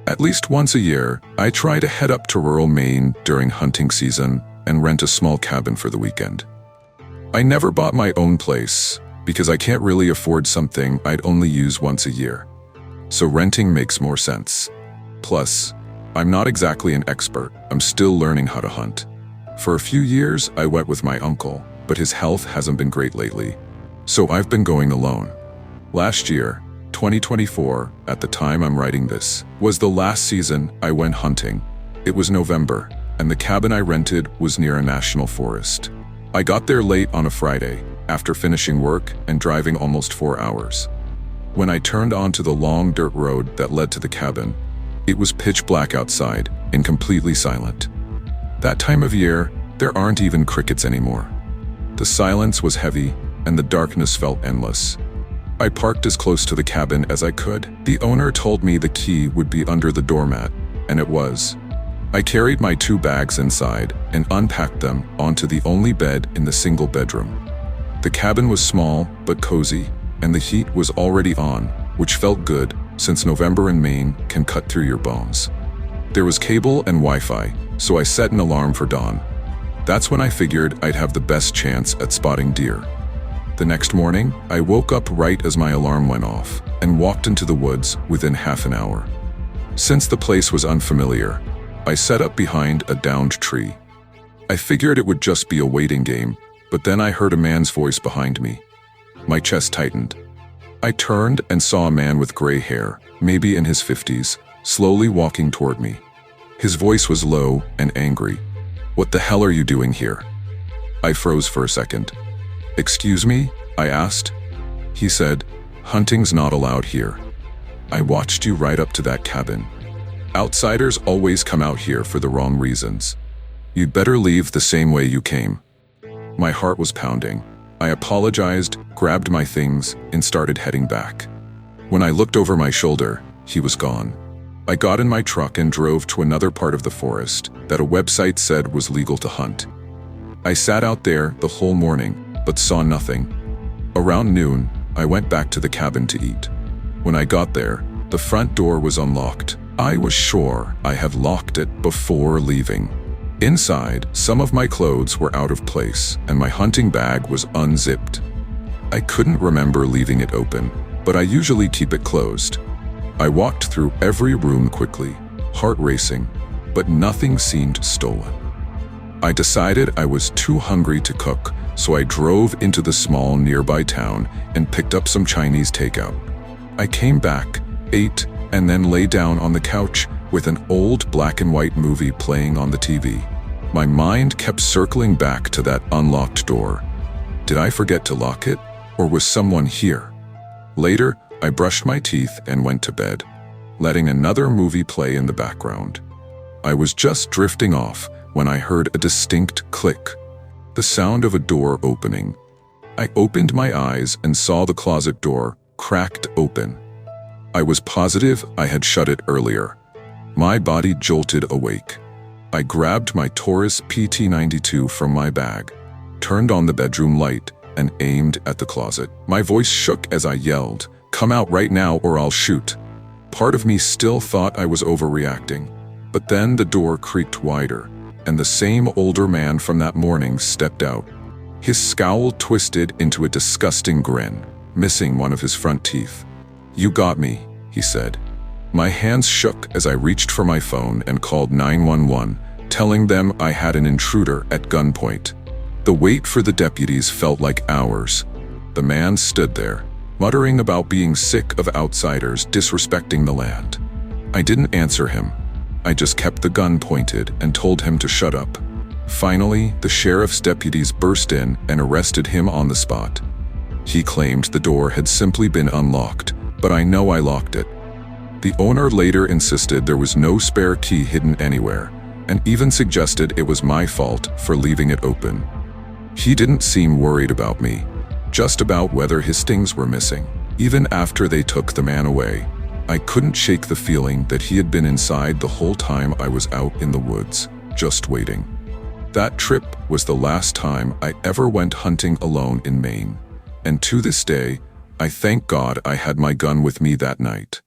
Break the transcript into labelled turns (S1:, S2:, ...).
S1: At least once a year, I try to head up to rural Maine during hunting season and rent a small cabin for the weekend. I never bought my own place because I can't really afford something I'd only use once a year. So renting makes more sense. Plus, I'm not exactly an expert. I'm still learning how to hunt. For a few years, I went with my uncle, but his health hasn't been great lately. So I've been going alone. Last year, 2024, at the time I'm writing this, was the last season I went hunting. It was November, and the cabin I rented was near a national forest. I got there late on a Friday, after finishing work and driving almost 4 hours. When I turned onto the long dirt road that led to the cabin, it was pitch black outside and completely silent. That time of year, there aren't even crickets anymore. The silence was heavy, and the darkness felt endless. I parked as close to the cabin as I could. The owner told me the key would be under the doormat, and it was. I carried my 2 bags inside and unpacked them onto the only bed in the single bedroom. The cabin was small but cozy, and the heat was already on, which felt good since November in Maine can cut through your bones. There was cable and Wi-Fi, so I set an alarm for dawn. That's when I figured I'd have the best chance at spotting deer. The next morning, I woke up right as my alarm went off and walked into the woods within half an hour. Since the place was unfamiliar, I set up behind a downed tree. I figured it would just be a waiting game, but then I heard a man's voice behind me. My chest tightened. I turned and saw a man with gray hair, maybe in his 50s, slowly walking toward me. His voice was low and angry. "What the hell are you doing here?" I froze for a second. "Excuse me?" I asked. He said, "Hunting's not allowed here. I watched you right up to that cabin. Outsiders always come out here for the wrong reasons. You'd better leave the same way you came." My heart was pounding. I apologized, grabbed my things, and started heading back. When I looked over my shoulder, he was gone. I got in my truck and drove to another part of the forest that a website said was legal to hunt. I sat out there the whole morning, but saw nothing. Around noon, I went back to the cabin to eat. When I got there, the front door was unlocked. I was sure I had locked it before leaving. Inside, some of my clothes were out of place, and my hunting bag was unzipped. I couldn't remember leaving it open, but I usually keep it closed. I walked through every room quickly, heart racing, but nothing seemed stolen. I decided I was too hungry to cook, so I drove into the small nearby town and picked up some Chinese takeout. I came back, ate, and then lay down on the couch with an old black and white movie playing on the TV. My mind kept circling back to that unlocked door. Did I forget to lock it, or was someone here? Later, I brushed my teeth and went to bed, letting another movie play in the background. I was just drifting off when I heard a distinct click, the sound of a door opening. I opened my eyes and saw the closet door cracked open. I was positive I had shut it earlier. My body jolted awake. I grabbed my Taurus PT-92 from my bag, turned on the bedroom light, and aimed at the closet. My voice shook as I yelled, "Come out right now or I'll shoot." Part of me still thought I was overreacting, but then the door creaked wider, and the same older man from that morning stepped out. His scowl twisted into a disgusting grin, missing one of his front teeth. "You got me," he said. My hands shook as I reached for my phone and called 911, telling them I had an intruder at gunpoint. The wait for the deputies felt like hours. The man stood there, muttering about being sick of outsiders disrespecting the land. I didn't answer him. I just kept the gun pointed and told him to shut up. Finally, the sheriff's deputies burst in and arrested him on the spot. He claimed the door had simply been unlocked, but I know I locked it. The owner later insisted there was no spare key hidden anywhere, and even suggested it was my fault for leaving it open. He didn't seem worried about me, just about whether his things were missing. Even after they took the man away, I couldn't shake the feeling that he had been inside the whole time I was out in the woods, just waiting. That trip was the last time I ever went hunting alone in Maine, and to this day, I thank God I had my gun with me that night.